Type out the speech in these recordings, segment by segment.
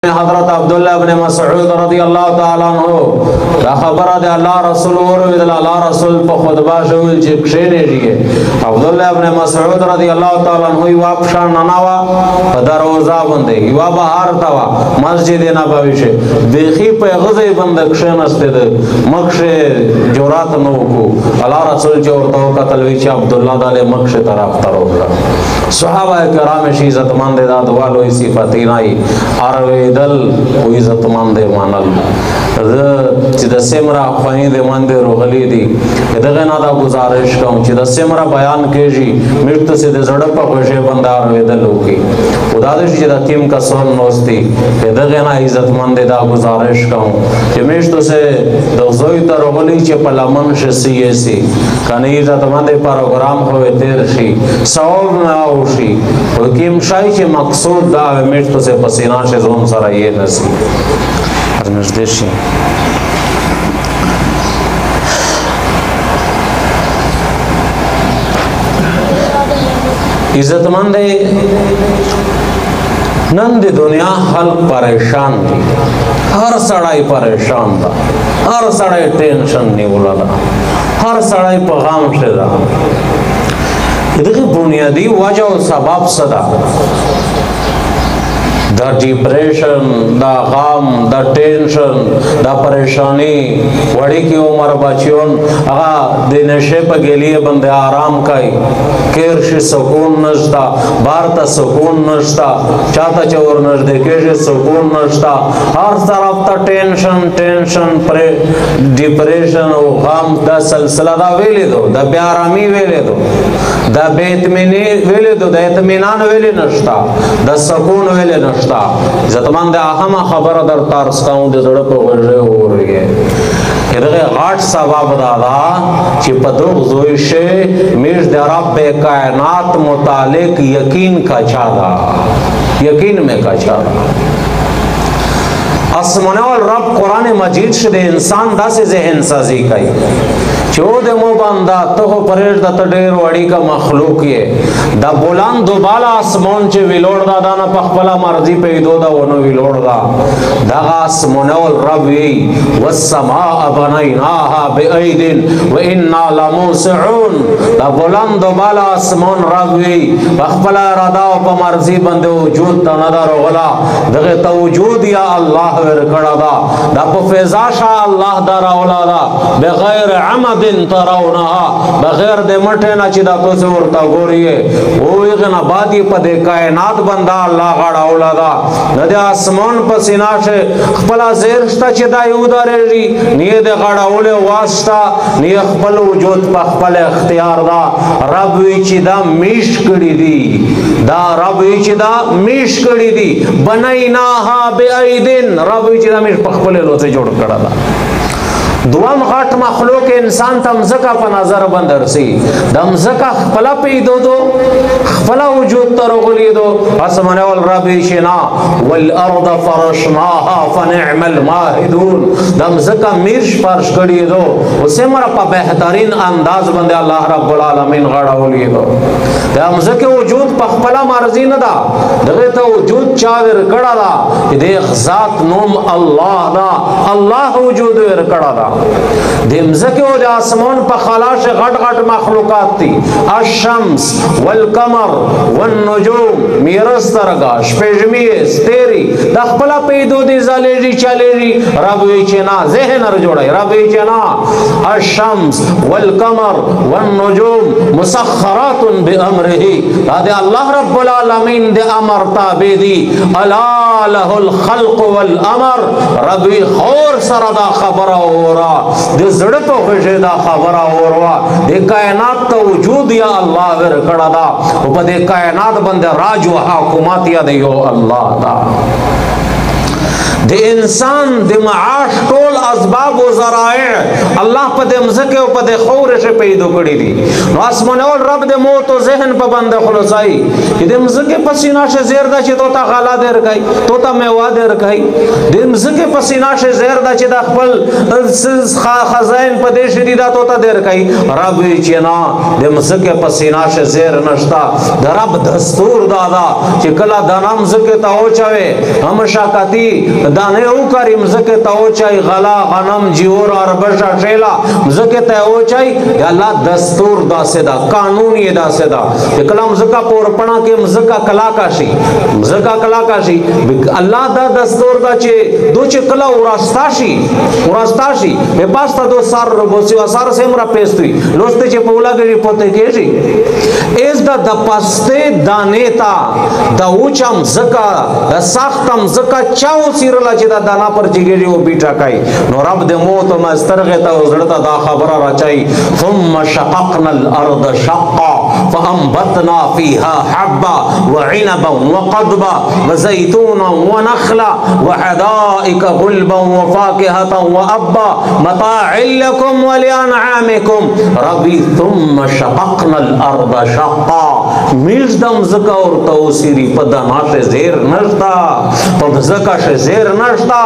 حضرت عبداللہ ابن مسعود رضی اللہ تعالیٰ عنہ دا خبر دے اللہ رسول وروی دل اللہ رسول پا خطبہ شویل چی کشینے جیے عبداللہ ابن مسعود رضی اللہ تعالیٰ عنہ یوا پشان نناوا پا دروزہ بندے یوا بہار تاوا مسجد نبوی شے بیخی پا غزی بند کشین استے دے مکش جورات نوکو اللہ رسول چورتاو قتلوی چی عبداللہ دالے مکش طرف تروکلا صحابہ کرام شی عزت مند دا دوالو اسی فتینائی عربی دل و عزت مند مانل چی دا سمرا خوانی دے مند روغلی دی دغینا دا گزارش کم چی دا سمرا بیان کیجی مرت سے دے زڑپا خوشے بند عربی دل ہوکی خدادش چی دا کم کا سون نوستی دغینا عزت مند دا گزارش کم چی مرت سے دغزوی تا روغلی چی پلامن شسی سی کنی عزت مند پروگرام ہوئے تیر شی سواب میں آوشی وکیم شای چی مقصود دا مرت سے پسینا شی زون سر یہ نسی از نزدیشی عزت مند نند دنیا خلق پریشان دی ہر سڑائی پریشان دا ہر سڑائی ٹینشن نیولا دا ہر سڑائی پیغام شدا ادھے بنیادی وجہ و سبب صدا دا ڈیپریشن دا غام دا ٹینشن دا پریشانی وڑی کی عمر بچیون اگا دے نشے پا گیلیے بندے آرام کئی کیرشی سکون نشتا بارتا سکون نشتا چاہتا چور نش دے کیشی سکون نشتا ہر طرف تا ٹینشن ٹینشن ڈیپریشن و غام دا سلسلہ دا ویلی دو دا بیارامی ویلی دو دا بیتمینی ویلی دو دا اطمینان ویلی نشتا دا سکون ویلی نشتا عزتمند اہم خبر در تارسکاؤں دے زڑپ غرے ہو رہی ہے ادھے غاٹ سبب دادا چی پدوغ زویشے میش دے رب کائنات متعلق یقین کا چادا یقین میں کا چادا اسمانے والرب قرآن مجید شدے انسان دا سے ذہن سازی کئی چو دے مو باندہ تو پریش دا تڈیر وڑی کا مخلوق یہ دا بولان دو بالا اسمان چے ویلوڑ دا دانا پخپلا مرضی پیدو دا ونو ویلوڑ دا دا اسمانے والرب یی والسماء بنیناها بی ایدن و انا لموسعون دا بولان دو بالا اسمان رب یی پخپلا ارادہ و پا مرضی بندے وجود دا ندر غلا دغی تا وجود یا اللہ ورکڑا دا پا فیضاشا اللہ دا رولا دا بغیر عمد ترونها بغیر دے مٹینا چی دا تو سے ورطا گوریے وہ اغنا بادی پا دے کائنات بندہ اللہ غاڑا اولا دا ندے آسمان پا سیناشے خپلا زیرشتا چی دا یودا ریجی نیے دے غاڑا اولے واسطا نیے خپل وجود پا خپل اختیار دا ربوی چی دا میش کڑی دی دا ربوی چی دا میش کڑی دی بنائناها بے ایدن ربوی چی دا میش پا خپلے لو سے جوڑ کڑا دا دوام غاٹ مخلوق انسان تا مزکا پا نظر بندر سی دا مزکا خپلا پیدو دو خپلا وجود تا رغلی دو اسمانے والربی شنا والارض فرشناها فنعم الماہدون دا مزکا میرش فرش کری دو اسے مرا پا بہترین انداز بندے اللہ رب العالمین غاڑا ہولی دو دا مزکا وجود پا خپلا مرضی ندا دغیتا وجود چاور کڑا دا دے ذات نوم اللہ دا اللہ وجود ور کڑا دا دمزکی و دا آسمان پا خلاش غٹ غٹ مخلوقات تی الشمس والقمر والنجوم میرس ترگا شپیجمی ستیری دخپلا پیدو دی زالیجی چالیجی ربوی چنا ذہن رجوڑای ربوی چنا الشمس والقمر والنجوم مسخرات بی امرہی دے اللہ رب العالمین دے امر تابی دی الا لہ الخلق والامر ربوی خور سردا خبر ہو دے زڑپا خوشی دا خبرہ وروا دے کائنات تا وجود یا اللہ ورکڑا دا و دے کائنات بندے راج و حاکمات یا دے یو اللہ دا د انسان د معاش ټول اسباب او ذرائع الله په دې مزکه او په دې خور شه پیدا کړی دي نو اسمانول رب د موت او ذهن په بنده خلاصای چې د مزکه پسینا شه زیر دا چې توتا غلا در کوي توتا میوه در کوي د مزکه پسینا شه زیر دا چې د خپل خزائن په دې شدیدا توتا در کوي رب چې نه د مزکه پسینا شه زیر نشتا د رب دستور دادا چې کلا د نام زکه ته اوچوي هم شاکتی دانه او کاری مزکه ته اوچای غلا غنم جیور اور بشا شیلا مزکه ته اوچای یا الله دستور دا سدا قانون یې دا سدا چې کلا مزکه پور پنا کې مزکه کلا کاشي مزکه کلا کاشي الله دا دستور دا چې دو چې کلا ورستاشي په پاستا دو سار روبوسی او سار سیمرا پیستوي لوسته چې پولا کې پته کېږي اس دا د پاسته دانیتا دا اوچم زکا دا سختم زکا چاو سیرلا چې دا دانا پر جګړي او بیٹا کای نو رب د موت او مسترغه ته زړه دا خبره راچای ثم شققنا الارض شقا فانبتنا فيها حبا وعنبا وقضبا وزيتونا ونخلا وحدائق غلبا وفاكهة وأبا متاع لكم ولأنعامكم ربي ثم شققنا الارض شقا میش دم زکا اور توسیری پدنا شه زیر نشتا پد زکا شه زیر نشتا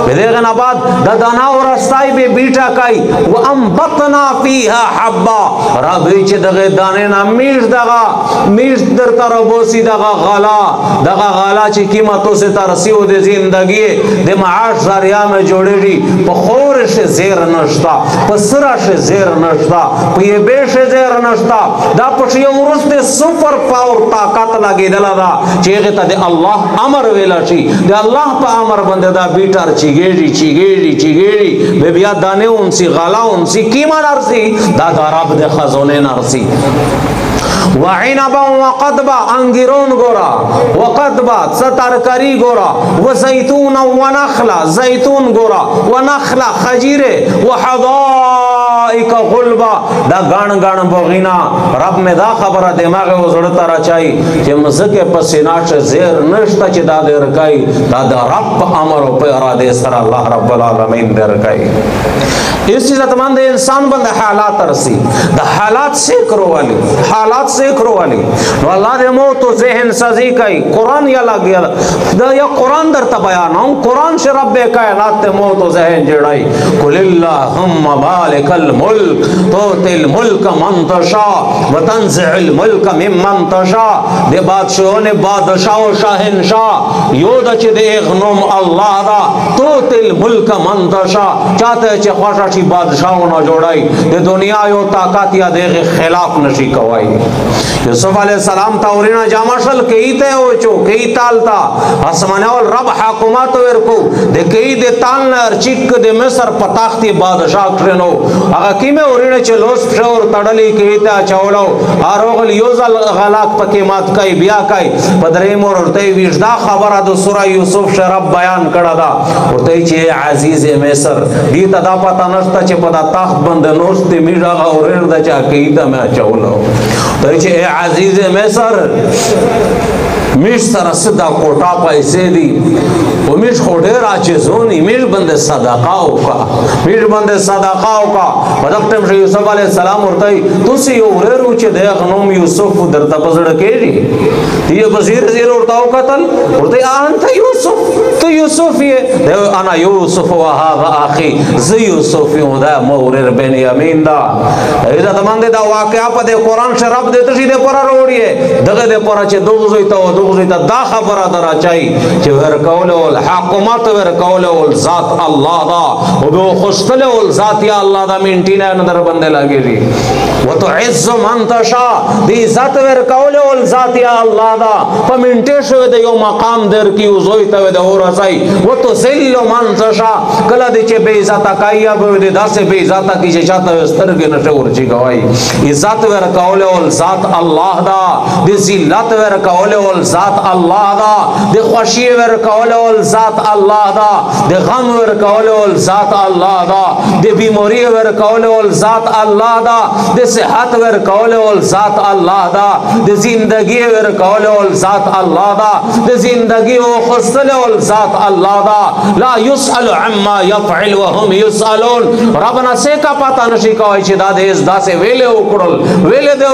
بدغن بعد ددانا اور استای به بیٹا کای و انبتنا فيها حبا ربی چې دغه دانه نا میش در تربوسی دغه غلا چې قیمتو سے ترسیو د زندگی د معاش ذریعہ میں جوړیږي په خور شه زیر نشتا په سرا شه زیر نشتا په یې به شه زیر نشتا دا پښې ورسته سپر پاور طاقت لګیدل دا چې هغه ته د الله امر ویل شي د الله په امر باندې دا بیٹر چیګېږي به بیا دانه اونسي غلا اونسي کیما نرسي دا رب د خزانه نرسي وعنبا وقضبا انگیرون گورا وقضبا سترکری گورا وزیتون ونخلا زیتون گورا ونخلا خجیره وحدائق غلبا دا گان بغینا رب میں دا خبر دماغ وزړه را چای چې مزکه پسیناش زیر نشتا چې دا درکای دا رب امر او په اراده سره الله رب العالمین درکای اس چیز تمام دے انسان بند حالات رسی دا حالات سے کرو والی نو اللہ دے موت و ذہن سازی کئی قرآن یا لگ گیا دا یا قرآن در تبیانا ہوں قرآن سے رب کائنات دے موت و ذہن جڑائی قل اللہم مالک الملک توتی الملک من تشا وتنزع الملک ممن تشا دے بادشاہوں نے بادشاہ و شاہنشاہ یودا چی دے اغنم اللہ دا توتی الملک من تشا چاہتے چی خوشا چی بادشاہوں نہ جوڑائی دے دنیا یو طاقت یا دے خلاف نشی کوائی یوسف علیہ السلام تاورینا جامشل کئی تے ہوچو کئی تالتا اسمانے وال رب حاکمات ورکو دے کئی دے تالنا ارچک دے مصر پتاختی بادشاہ کرنو اگا کیمے اورینا چے لوس پشور تڑلی کئی تے چولو آروغل یوزل غلاق پکیمات کئی بیا کئی پدریم اور ارتے ویجدہ خبر دو سورہ یوسف شرب بیان کڑا دا ارتے چے عزیز مصر دیتا دا پتا نشتا چے پدا تاخت بند نوشتی میڈا گا اورین دا چا کئی دا میں چولو تو چے اے عزیز مصر میش سر صدا کوٹا پیسے دی و میش خوڑیر آچے زونی میش بند صدقاؤ کا بدکتم شا یوسف علیہ السلام ارتائی تو سی اورے روچے دیکھ نوم یوسف در تپزڑ کے جی یہ بزیر زیر ارتاؤ قتل ارتائی آن تا یوسف تو یوسف یہ انا یوسف و آغا آخی زی یوسف یوں دا مورر بین یمین دا ایزا تمام دے دا واقعہ پا دے قرآن شراب دے تشی دے پرا روڑیے دغه دے پرا چے دوغزویتا و دوغزویتا دا خبر درا چاہی چے ورکولے والحاکمات ورکولے والذات اللہ دا و بے خستلے والذات یا اللہ دا منٹینے ندر بندے لگے جی و تو عز من تشا دی ذات ورکولے والذات یا اللہ دا پا منٹے شوے دے یو مقام در کی وزویتا وے دے ہو رسائی و تو ذل من تشا کلا دی چے بے ذاتا کائیا بے دے دا سے بے ذاتا کی چے چاہتا وے سترگے نشور چی گوائی ذات ورکولے والذات اللہ دا دی ذلت ورکولے والذات اللہ دا دی خوشی ورکولے والذات ذات الله دا د غم ورکول ول ذات الله دا د بیماری ورکول ول ذات الله دا د صحت ورکول ول ذات الله دا د زندگی ورکول ول ذات الله دا د زندگی او خصل ول ذات الله دا لا يسأل عما يفعل وهم يسألون ربنا سے کا پتا نشي کوي چې دا دې داسې ویلې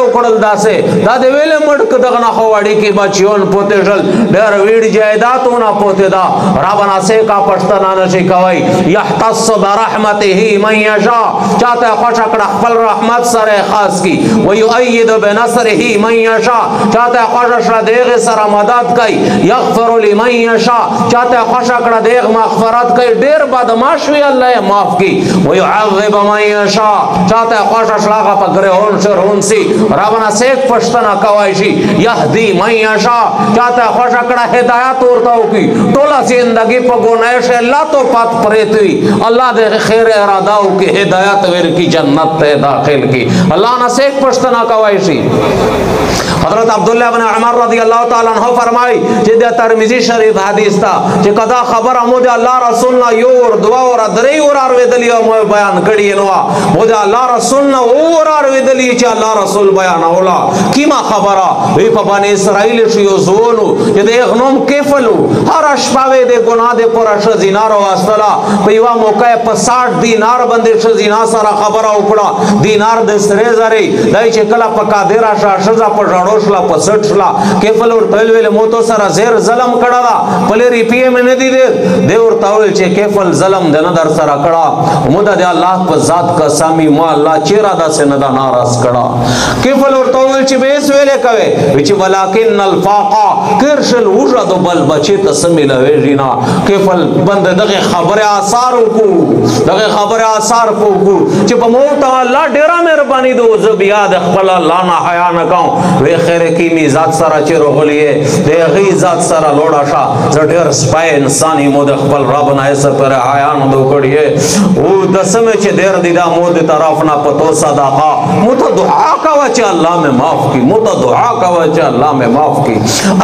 وکړل داسې دا دې ویلې مړک دغه نه هواړي کې بچیون پوتې جل ډېر ویډ جایداتونه پوتې دا ربنا سے کا پښتنه نشي کوي يحتص برحمته من يشاء چاته خوش کړه خپل رحمت سره خاص کی ويؤيد بنصره من يشاء چاته خوش سره دغه سره مدد کوي يغفر لمن يشاء چاته خوش کړه دغه مغفرت کوي ډېر بدمعاش وی الله معاف کی ويعذب من يشاء چاته خوش سره په ګرهون شرون سي ربنا سے پښتنه کوي شي يهدي من يشاء چاته خوش کړه هدایت ورته کی ټوله زندگی په ګناه شه الله تو پات پرېتوي الله دې خیر اراده او کی هدایت ور کی جنت ته داخل کی الله نه سے پښتنه کوي شي حضرت عبداللہ بن عمر رضی اللہ تعالیٰ عنہ فرمائی چې د ترمذی شریف حدیث تا چې کدا خبر امو د الله رسول نه یور دوا اور درې اور ارویدلی او بیان کړي نو مو د الله رسول نه اور ارویدلی چې الله رسول بیان اولا کیما خبره وی په بنی اسرائیل شو زونو چې د غنوم کیفلو هر شپه د ګناه د پر شزینار واسطلا په یو موقع په 60 دینار باندې شزینا سره خبره وکړه دینار د سره زری دای چې کلا په قادر شزا په ډوشلا پسټلا کیفل ور تل ویل موتو سره زیر ظلم کړه دا پلری پی ام نه دی دی ور تاول چې کیفل ظلم دنه در سره کړه مودا د الله په ذات قسمی ما الله چیرې دا سن دا ناراض کړه کیفل ور تاول چې بیس ویلې کوي چې ولکن الفاقا کرشل وجد بل بچی تسمیل وینا کیفل بند دغه خبره آثار کو دغه خبره آثار کو چې په موت الله ډیره مهرباني دو ز بیا د خپل الله نه حیا نه کوم وی خیر کیمی ذات سره چې روغلیه د غی ذات سره لوړا شا زړه سپای انساني مود خپل رب نه ایسه پر حیا نه دو کړی او د سم چې ډیر دی دا مود طرف نه پتو صدقه مت دعا کا چې الله مې معاف کی مت دعا کا چې الله مې معاف کی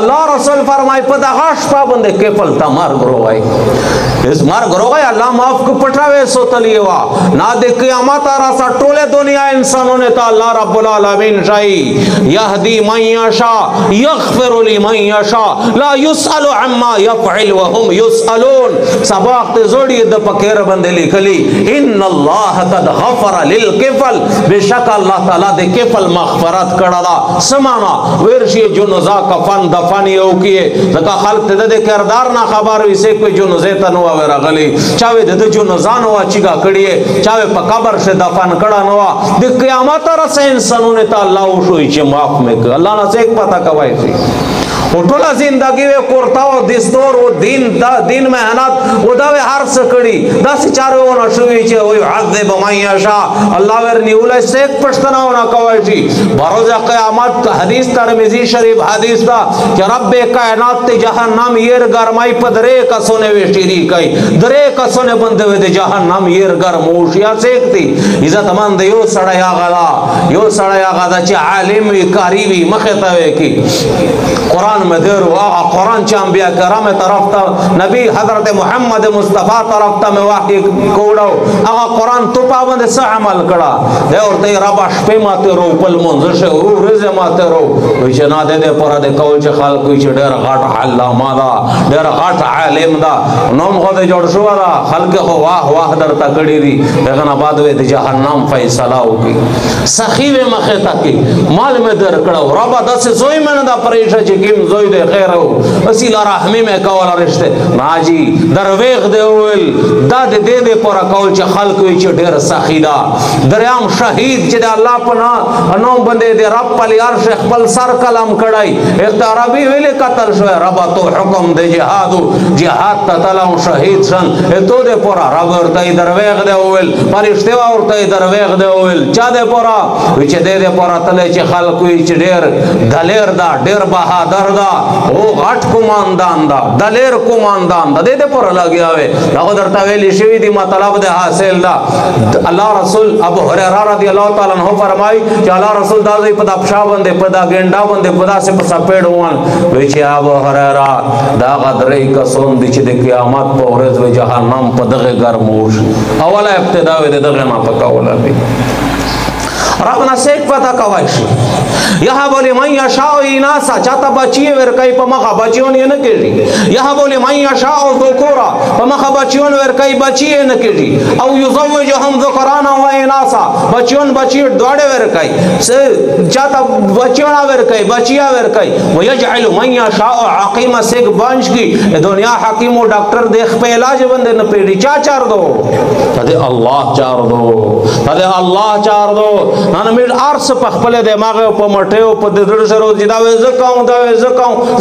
الله رسول فرمای په دغه شپه باندې کفل تمر غروای اس مار غروای الله معاف کو پټاوي سوتلی وا نا د قیامت را ټوله دنیا انسانوں نے تا الله رب العالمین شای يهدي من يشاء يغفر لمن يشاء لا يسأل عما يفعل وهم يسألون سباق ته زوړي د پکیر باندې لیکلي ان الله قد غفر للكفل بشک الله تعالی د کفل مغفرت کړه دا سمانا ورشي جنزا کفن دفن یو کیه ځکه خلق ته د کردار نه خبر وي سه کوئی جنزه ته نو ورغلی چاوي د جنزان وا چیګه کړي چاوي په قبر سے دفن کړه نو د قیامت را سه انسانوں نے تعالی وشوي چې معاف میں اللہ نہ سے ایک پتہ کوائی تھی ټوله زندگی و کورتا او دستور او دین محنت او دا هر سکړي دا سچاره و نشوي چې وي عذاب من يشاء الله ورني ولای سیک پښتنه و نه کوي شي بروز قیامت حدیث ترمذی شریف حدیث دا چې رب کائنات ته جهنم ير گرمای پدره کسونه وشتري کوي درې کسونه بنده و د جهنم ير گرموش یا سیکتی عزت مند یو سړی هغه دا چې عالم وي کاری وي مخه ته وي کی قرآن مدر قرآن چا انبیاء کرام طرف تا نبی حضرت محمد مصطفیٰ طرف تا میں وحی کوڑاو اگا قرآن تو پابند سا عمل کڑا دے اور تے ربا شپے ماتے رو پل منزش رو رز ماتے رو ویچے نا دے دے پرا دے کول چے خالق ویچے دیر غاٹ علامہ دا دیر غاٹ عالم دا نوم خود جوڑ شوا دا خلق خو واہ در تکڑی دی لیکن آباد وے دے جہنم فیصلہ ہو کی سخیوے مخیطہ کی مال میں در کڑاو ربا دا سے زوئی میں دا پریشہ چے کم زوئی دے خیر ہو اسی لرحمی میں کولا رشتے ناجی درویغ دے ہوئل دا دے دے پورا کول چے خلق وی چے دیر سخی دا دریام شہید چے دے اللہ پنا انو بندے دے رب پلی عرش اخبل سر کلام کڑائی اختاربی ویلے قتل شوئے ربا تو حکم دے جہادو جہاد تا تلاؤں شہید شن تو دے پورا رب ارتائی درویغ دے ہوئل پرشتیوہ ارتائی درویغ دے ہوئل چا دے پورا وی چے دے پورا تلے چے خلق وی چے دیر دلیر دا دیر بہادر دا دا او غټ کوماندان دا دلیر کوماندان دا دې پر لګیا وي هغه درته ویلي شوی دی مطلب د حاصل دا الله رسول ابو هريره رضی الله تعالی عنہ فرمای چې الله رسول دا په دپشا باندې په دا ګنډا باندې په داسې په سپېړ وان وی چې ابو هريره دا غدرې کسون دي چې د قیامت په ورځ و جهنم په دغه ګرموش اوله ابتدا و دغه نه پکاوله وي ربنا سیک پتا کوي شي یها بولی من یشاء اناسا چاته بچی ور کوي په مخه بچیون نه کیږي یها بولی من یشاء ذکورا په مخه بچیون ور کوي بچی نه کیږي او یزوجهم ذکرانا و اناسا بچیون بچی دوړه ور کوي چاته بچیون ور کوي بچیا ور کوي ويجعل من یشاء عقیم سیک بنش کی دنیا حکیم او ډاکټر دیکھ په علاج باندې نه پیډی چا چار دو ته الله چار دو ته الله چار دو نن میر ارس په خپل دماغ په مټیو په دړ سره دا وځکاو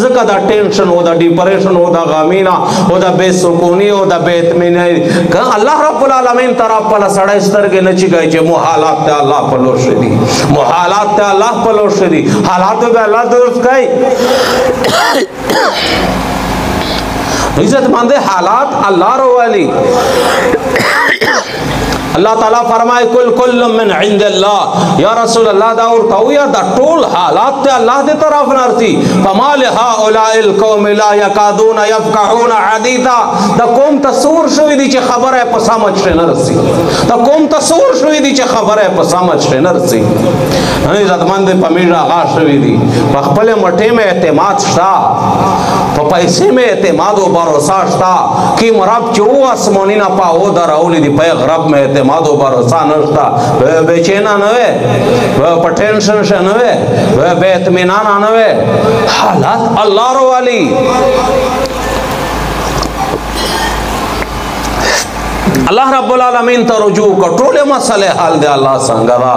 زکه دا ټینشن او دا ډیپریشن او دا غامینا او دا بے سکونی او دا بے اطمینانی که الله رب العالمین طرف په سړی سترګې نه چیږي چې محالات ته الله په لور شدي محالات ته الله په لور شدي حالات به الله درست کوي عزت مند حالات الله رو والی اللہ تعالیٰ فرمائے کل من عند اللہ یا رسول اللہ دا اور تویا دا طول حالات تے اللہ دے طرف نرسی فما لہؤلاء القوم لا یکادون یفقهون حدیثا دا قوم تصور شوی دی چه خبر ہے پسامج سے نرسی دا قوم تصور شوی دی چه خبر ہے پسامج سے نرسی عزت مند پمیر آغاز شوی دی پخپل مٹے میں اعتماد شتا پیسے میں اعتماد و بھروسہ شتا کی مرب چو اسمونی نا پاو در اولی دی پیغ رب میں اعتماد و بھروسہ نشتا بے چینا نوے پا ٹینشن شا نوے بے اطمینان نوے حالات اللہ رو والی اللہ رب العالمین تا رجوع کا ٹولے مسئلے حال دے اللہ سنگا دا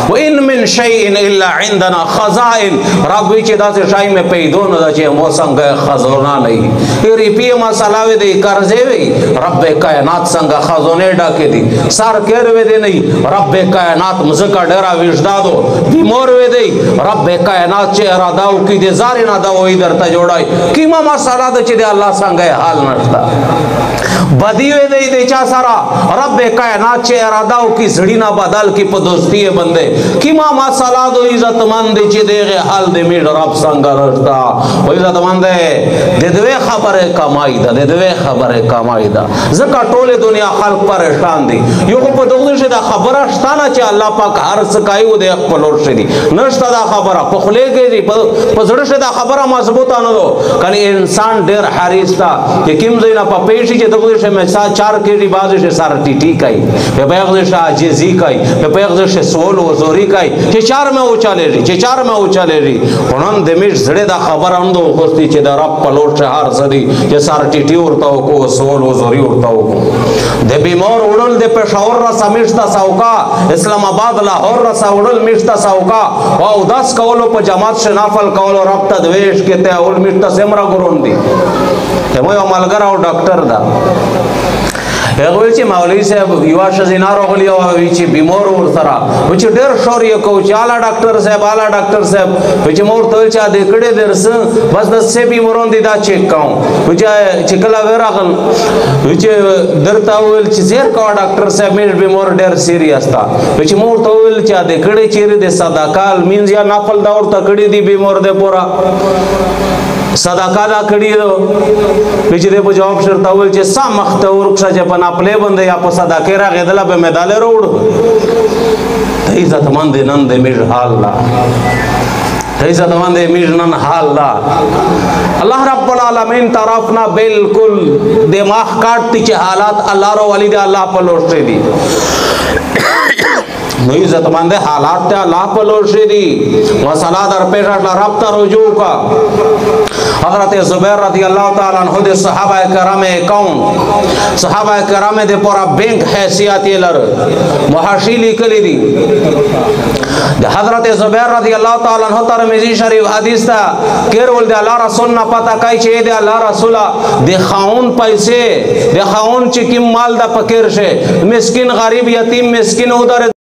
وَإِن مِّن شَيْءٍ إِلَّا عِنْدَنَا خَزَائِن رب ویچے دا سے شائی میں پیدون دا چے موسم گئے خزونا نہیں یہ ریپی مسئلہ دے کرزے وی رب کائنات سنگا خزونے ڈاکے دی سار کیروے دے نہیں رب کائنات مزکا ڈیرا ویشدہ دو بیموروے دے رب کائنات چے اراداو کی دے زارنا داو ادھر تا جوڑائی کیما مسئلہ دا چے دے اللہ سنگا حال نشتا بدیوے دے دے چا سارا رب کائنات چے اراداو کی زڑینا بدل کی پدوستی بندے کیما مسئلہ دو عزت مند چے دے غی حال دے میڈ رب سنگا رشتا و عزت مند دے دوے خبر کمائی دا دے دوے خبر کمائی دا زکا ٹولے دنیا خلق پریشان دی یو کو پدوگدر شدہ خبر اشتانا چے اللہ پاک ہر سکائی و دے اقبلور شدی نشتا دا خبر پخلے گئی دی پزڑ شدہ خبر مضبوطا ندو کنی انسان دیر حریص تا کہ کم زینا پا پیشی چے دگدر شدہ میں چار کیڑی بازش سار ٹیٹی کئی پہ بیغدش آجیزی کئی پہ بیغدش سول و زوری کئی چے چار میں اوچا لے رہی چے چار میں اوچا لے رہی انہوں دمیش زڑے دا خبر اندو خوستی چے دا رب پلوٹ شہار صدی چے سار ٹیٹی اورتاو کو سول و زوری اورتاو کو دے بیمور اڑل دے پیشاور رسا مشتا ساوکا اسلام آباد لاہور رسا اڑل مشتا ساوکا واو 10 کولو پا جماعت شنافل کولو رب تدویش کے تے اول مشتا سمرا گرون دی تے موی عملگر آو ڈاکٹر دا اگوی چی مولی صاحب یوا شزینا رو غلی ہوئی چی بیمور اور سرا وچی دیر شوری کو چی آلا ڈاکٹر صاحب وچی مور توی چا دیکڑے دیر سن بس دس سے بیمورون دیدا چیک کاؤں وچی چکلا ویرا غل وچی در تاویل چی زیر کوا ڈاکٹر صاحب میش بیمور دیر سیریس تا وچی مور تویل چا دیکڑے چیری دے صداقال مینز یا نافل داور تکڑی دی بیمور دے پورا صدقہ دا کڑی دو پیچھے دے پو جواب شرطا ہوئے چھے سا مخت ورکشا چھے پنا پلے بندے یا پو صدقے را غیدلا پہ میدالے روڑ عزت مند نند میج حال لا عزت مند میج نند حال لا اللہ رب العالمین طرفنا بالکل دماغ کاٹتی چھے حالات اللہ رو ولی دے اللہ پر لوٹے دی نوی عزت مند حالات تے اللہ پر لوٹے دی مسئلہ در پیشہ رب تا رجوع کا حضرت زبیر رضی اللہ تعالیٰ عنہ دے صحابہ کرام کون صحابہ کرام دے پورا بینک حیثیت یہ لر محاشیلی کلی دی حضرت زبیر رضی اللہ تعالیٰ عنہ ترمذی شریف حدیث تا کیرول دے اللہ رسول نا پتا کئی چھے دے اللہ رسولہ دے خاون پیسے دے خاون چکم مال دا پکر شے مسکن غریب یتیم مسکن ادھر